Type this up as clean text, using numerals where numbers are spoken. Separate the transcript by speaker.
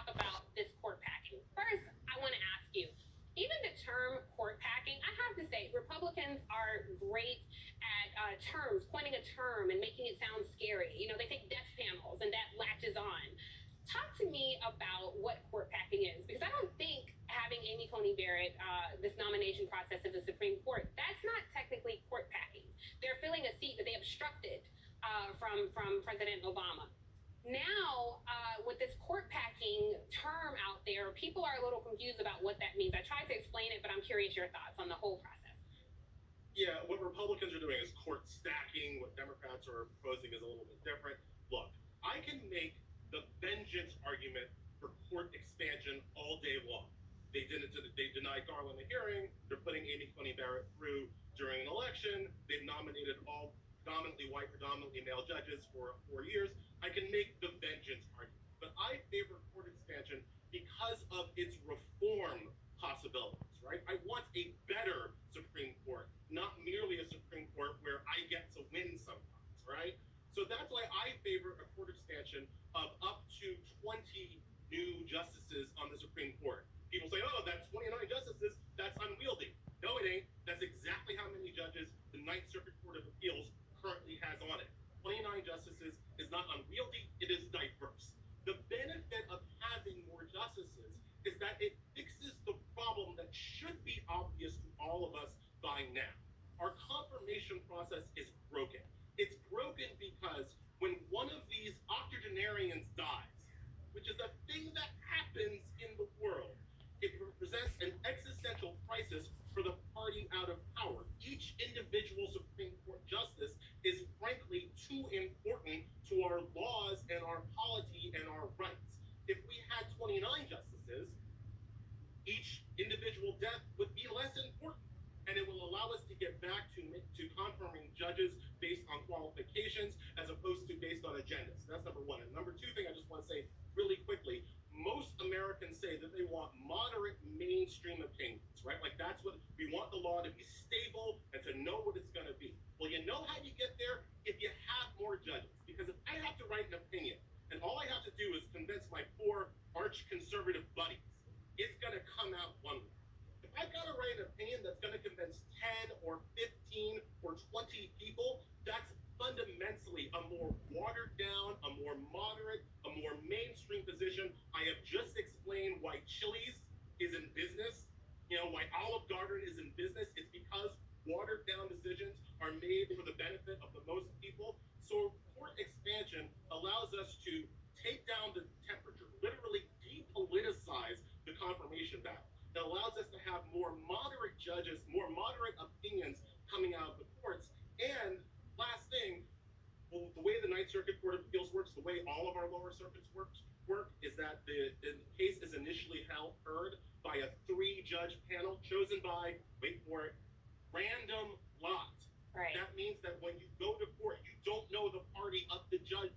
Speaker 1: talk about this court packing. First, I want to ask you, even the term court packing, I have to say, Republicans are great at terms, coining a term and making it sound scary. You know, they take death panels and that latches on. Talk to me about what court packing is, because I don't think having Amy Coney Barrett, this nomination process of the Supreme Court, that's not technically court packing. They're filling a seat that they obstructed from President Obama. Now, with this court packing term out there, people are a little confused about what that means. I tried to explain it, but I'm curious your thoughts on the whole process.
Speaker 2: Yeah, what Republicans are doing is court stacking. What Democrats are proposing is a little bit different. Look, I can make the vengeance argument for court expansion all day long. They denied Garland a hearing. They're putting Amy Coney Barrett through during an election. They've nominated all predominantly white, predominantly male judges for 4 years. I can make the vengeance argument, but I favor court expansion because of its reform possibilities, right? I want a better Supreme Court, not merely a Supreme Court where I get to win sometimes, right? So that's why I favor a court expansion of up to 20 new justices on the Supreme Court. People say, oh, that's 29 justices, that's unwieldy. No, it ain't. That's exactly how many judges the Ninth Circuit Court of Appeals currently has on it. 29 justices is not unwieldy, it is diverse. The benefit of having more justices is that it fixes the problem that should be obvious to all of us by now. Our confirmation process is broken. It's broken because when one of these octogenarians dies, which is a thing that happens in the world, it represents an existential crisis for the party out of power. Each individual Supreme Court justice is frankly too important to our laws and our polity and our rights. If we had 29 justices, each individual death would be less important, and it will allow us to get back to confirming judges based on qualifications as opposed to based on agendas. That's number one. And number two thing I just want to say really quickly, most Americans say that they want moderate mainstream opinions, right? Like that's what we want, the law to be stable and to know what it's going to be. Well, you know how you get there? If you have more judges. Because if I have to write an opinion and all I have to do is convince my 4 arch conservative buddies, it's going to come out one way. If I've got to write an opinion that's going to convince 10 or 15 or 20 people, that's fundamentally a more watered down, a more moderate, a more mainstream position. I have just explained why Chili's is in business, why Olive Garden is in business. It's because watered down decisions are made for the benefit of the most people. So court expansion allows us to take down the temperature, literally depoliticize the confirmation battle. It allows us to have more moderate judges, more moderate opinions coming out of the courts. And last thing, well, the way the Ninth Circuit Court of Appeals works, the way all of our lower circuits work is that the case is initially heard by a 3-judge panel chosen by, wait for it, random lot.
Speaker 1: Right.
Speaker 2: That means that when you go to court, you don't know the party of the judge